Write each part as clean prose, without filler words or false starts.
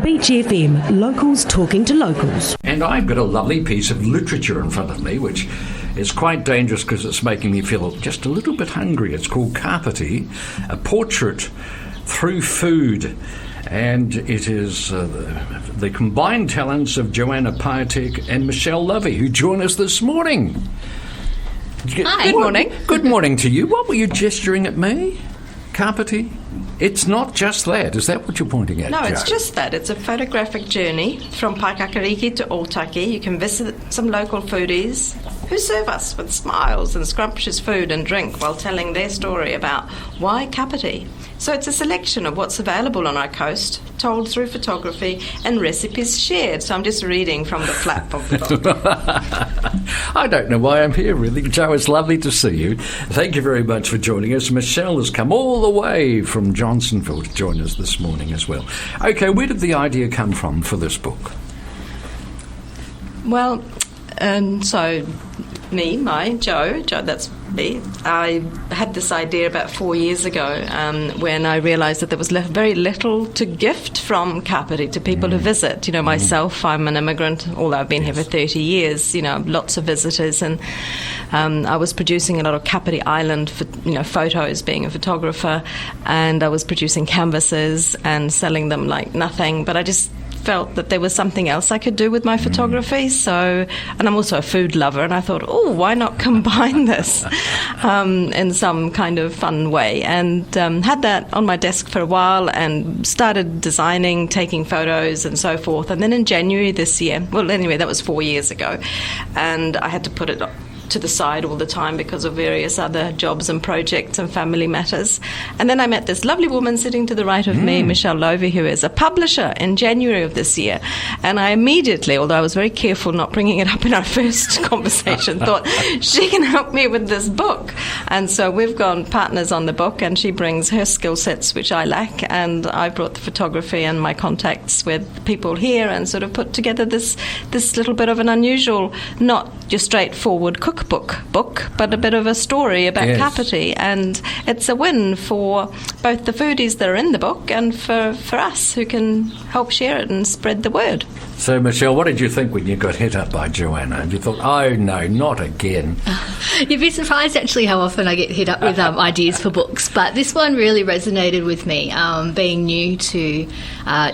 Beach FM, locals talking to locals. And I've got a lovely piece of literature in front of me, which is quite dangerous because it's making me feel just a little bit hungry. It's called Kapiti, A Portrait Through Food. And it is the combined talents of Joanna Piatek and Michelle Lovi, who join us this morning. Hi. Good morning. Good morning to you. What were you gesturing at me? Kapiti? It's not just that. Is that what you're pointing at, No, Jo? it's just that. It's a photographic journey from Paikakariki to Otaki. You can visit some local foodies who serve us with smiles and scrumptious food and drink while telling their story about why Kapiti. So it's a selection of what's available on our coast, told through photography and recipes shared. So I'm just reading from the flap of the book. I don't know why I'm here, really. Jo, it's lovely to see you. Thank you very much for joining us. Michelle has come all the way from Johnsonville to join us this morning as well. Okay, where did the idea come from for this book? Well, so Joe, that's me. I had this idea about 4 years ago when I realised that there was very little to gift from Kapiti to people who visit. You know, myself, I'm an immigrant, although I've been here for 30 years, you know, lots of visitors, and I was producing a lot of Kapiti Island, photos, being a photographer, and I was producing canvases and selling them like nothing, but I just felt that there was something else I could do with my photography. So, and I'm also a food lover, and I thought, why not combine this in some kind of fun way? And had that on my desk for a while and started designing, taking photos and so forth. And then in January this year, well, anyway, that was 4 years ago, and I had to put it to the side all the time because of various other jobs and projects and family matters. And then I met this lovely woman sitting to the right of me, Michelle Lovi, who is a publisher, in January of this year. And I immediately, although I was very careful not bringing it up in our first conversation, thought she can help me with this book. And so we've gone partners on the book, and she brings her skill sets, which I lack, and I brought the photography and my contacts with people here and sort of put together this little bit of an unusual, not your straightforward cookbook book, but a bit of a story about Kapiti, and it's a win for both the foodies that are in the book and for us who can help share it and spread the word. So, Michelle, what did you think when you got hit up by Joanna? And you thought, oh, no, not again. You'd be surprised, actually, how often I get hit up with ideas for books. But this one really resonated with me, being new to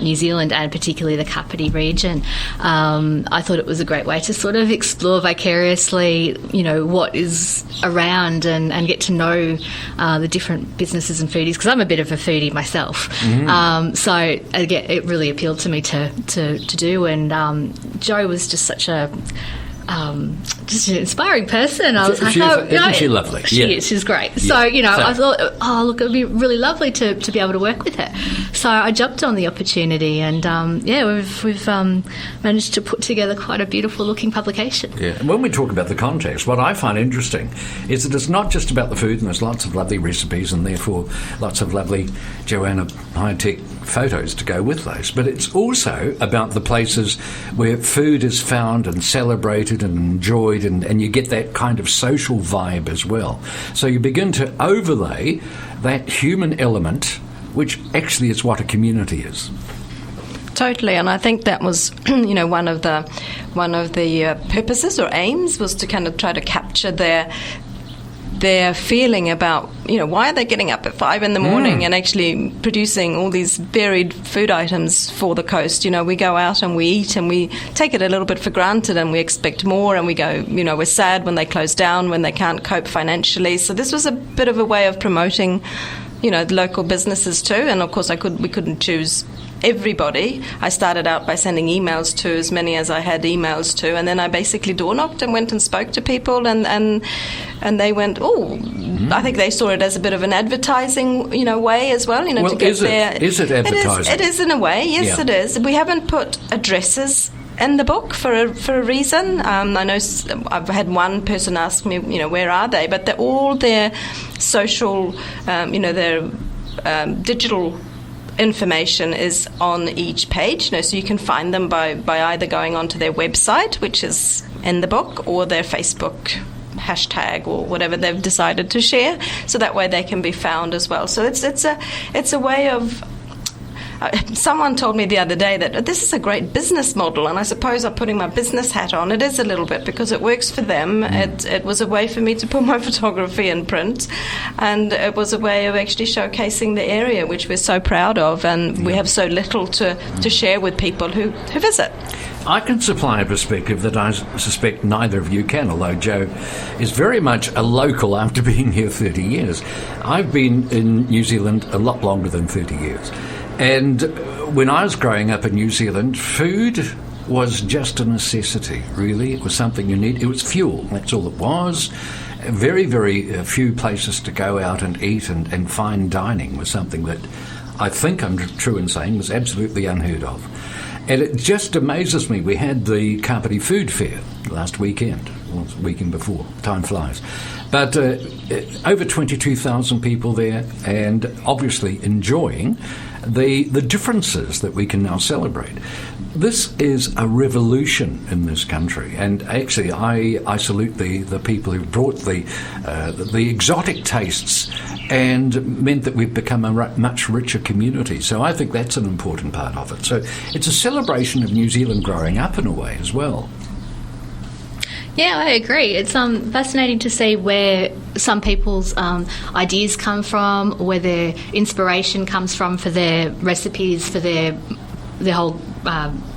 New Zealand and particularly the Kapiti region. I thought it was a great way to sort of explore vicariously, you know, what is around and get to know the different businesses and foodies, because I'm a bit of a foodie myself. So, again, it really appealed to me to do. And Jo was just such just an inspiring person. I was like, isn't she lovely? She is. She's great. So, I thought, look, it would be really lovely to be able to work with her. So I jumped on the opportunity, and we've managed to put together quite a beautiful looking publication. Yeah, and when we talk about the context, what I find interesting is that it's not just about the food, and there's lots of lovely recipes, and therefore lots of lovely Joanna Piatek photos to go with those, but it's also about the places where food is found and celebrated and enjoyed, and you get that kind of social vibe as well. So you begin to overlay that human element, which actually is what a community is. Totally, and I think that was, one of the purposes or aims was to kind of try to capture their feeling about, why are they getting up at 5 a.m. and actually producing all these varied food items for the coast. We go out and we eat and we take it a little bit for granted and we expect more, and we go, we're sad when they close down, when they can't cope financially. So this was a bit of a way of promoting, the local businesses too. And of course we couldn't choose everybody. I started out by sending emails to as many as I had emails to, and then I basically door knocked and went and spoke to people, and they went, I think they saw it as a bit of an advertising, way as well, to get there. Is it advertising? It is in a way, yes, It is. We haven't put addresses in the book for a reason. I know I've had one person ask me, where are they? But they're all their social, their digital information is on each page, so you can find them by either going onto their website, which is in the book, or their Facebook hashtag or whatever they've decided to share, so that way they can be found as well. So it's a way of someone told me the other day that this is a great business model, and I suppose I'm putting my business hat on. It is a little bit because it works for them. It was a way for me to put my photography in print, and it was a way of actually showcasing the area, which we're so proud of, and we have so little to share with people who visit. I can supply a perspective that I suspect neither of you can, although Joe is very much a local after being here 30 years. I've been in New Zealand a lot longer than 30 years. And when I was growing up in New Zealand, food was just a necessity, really. It was something you need. It was fuel. That's all it was. Very, very few places to go out and eat, and fine dining was something that I think I'm true in saying was absolutely unheard of. And it just amazes me. We had the Kapiti Food Fair last weekend, or the weekend before. Time flies. But over 22,000 people there, and obviously enjoying the differences that we can now celebrate. This is a revolution in this country, and actually I salute the people who brought the exotic tastes and meant that we've become a much richer community. So I think that's an important part of it. So it's a celebration of New Zealand growing up in a way as well. Yeah, I agree. It's fascinating to see where some people's ideas come from, where their inspiration comes from for their recipes, for their whole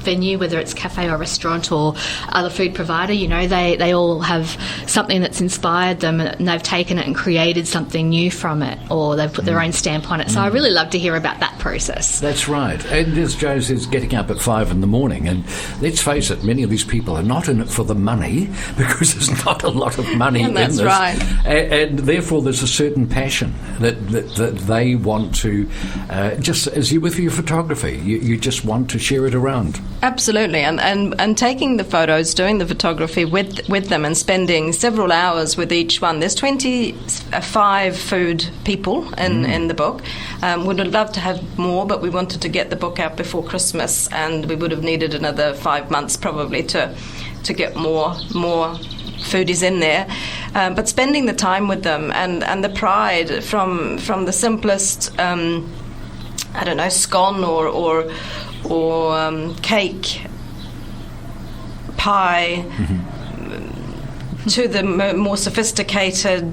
venue, whether it's cafe or restaurant or other food provider. You know, they all have something that's inspired them, and they've taken it and created something new from it, or they've put their own stamp on it. So I really love to hear about that process. That's right. And as Joe says, getting up at 5 a.m, and let's face it, many of these people are not in it for the money, because there's not a lot of money in this. That's right. And therefore there's a certain passion that they want to, just as you with your photography, you just want to share it around. Absolutely, and taking the photos, doing the photography with them, and spending several hours with each one. There's 25 food people in the book. Would have loved to have more, but we wanted to get the book out before Christmas, and we would have needed another 5 months probably to get more foodies in there. But spending the time with them, and the pride from the simplest, scone or cake, pie, to the more sophisticated.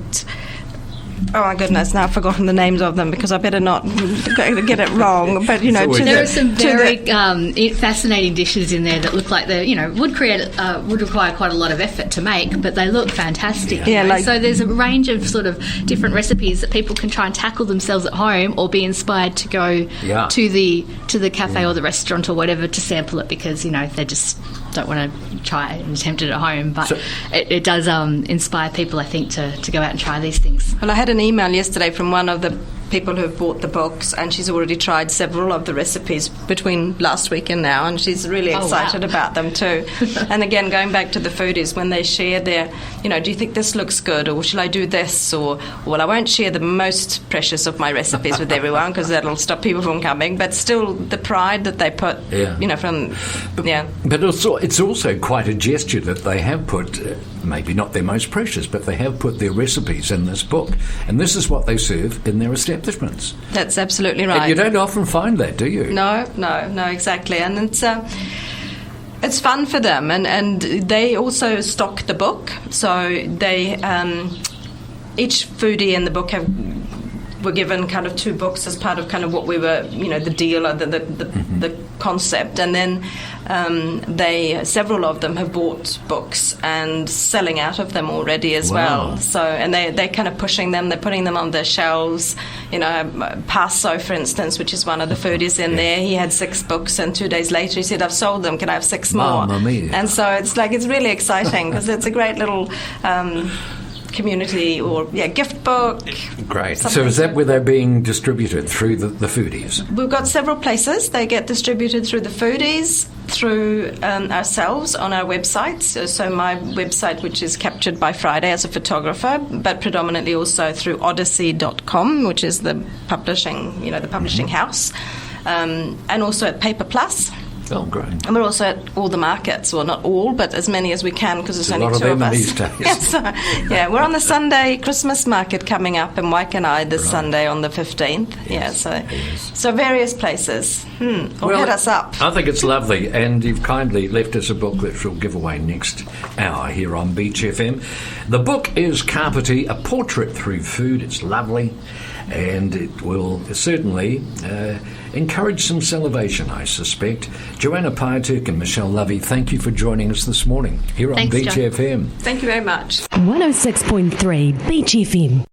Oh my goodness! Now I've forgotten the names of them, because I better not get it wrong. But there are some very fascinating dishes in there that look like they would require quite a lot of effort to make, but they look fantastic. Yeah, so there's a range of sort of different recipes that people can try and tackle themselves at home, or be inspired to go to the cafe or the restaurant or whatever to sample it, because they just don't want to try and attempt it at home. But it does inspire people, I think, to go out and try these things. Well, I had an email yesterday from one of the people who have bought the books, and she's already tried several of the recipes between last week and now, and she's really excited about them too. And again, going back to the foodies, when they share their, do you think this looks good, or shall I do this, or, well, I won't share the most precious of my recipes with everyone, because that'll stop people from coming, but still the pride that they put, But it's also quite a gesture that they have put, maybe not their most precious, but they have put their recipes in this book, and this is what they serve in their establishments. That's absolutely right. And you don't often find that, do you? No, exactly. And it's fun for them, and they also stock the book. So they each foodie in the book were given kind of 2 books as part of kind of what we were, the deal or the concept, and then several of them have bought books and selling out of them already as well. So, and they're kind of pushing them, they're putting them on their shelves. Passo, for instance, which is one of the foodies in there, he had 6 books, and 2 days later he said, I've sold them, can I have 6 more? Mamma mia. And so it's really exciting, because it's a great little community or gift book. Great. So is that where they're being distributed, through the foodies? We've got several places. They get distributed through the foodies, through ourselves on our website. So my website, which is Captured by Friday as a photographer, but predominantly also through odyssey.com, which is the publishing, the publishing house, and also at Paper Plus. Oh, great. And we're also at all the markets, well, not all, but as many as we can, because there's only two of us. These days. Yeah, so, yeah, we're on the Sunday Christmas market coming up in Waikanae this Sunday on the 15th. Yes. Yeah, so various places. Or hit us up. I think it's lovely, and you've kindly left us a book that we'll give away next hour here on Beach FM. The book is Kapiti, A Portrait Through Food. It's lovely, and it will certainly encourage some salivation, I suspect. Joanna Piatek and Michelle Lovi, thank you for joining us this morning here on Thanks, Beach John. FM. Thank you very much. 106.3 Beach FM.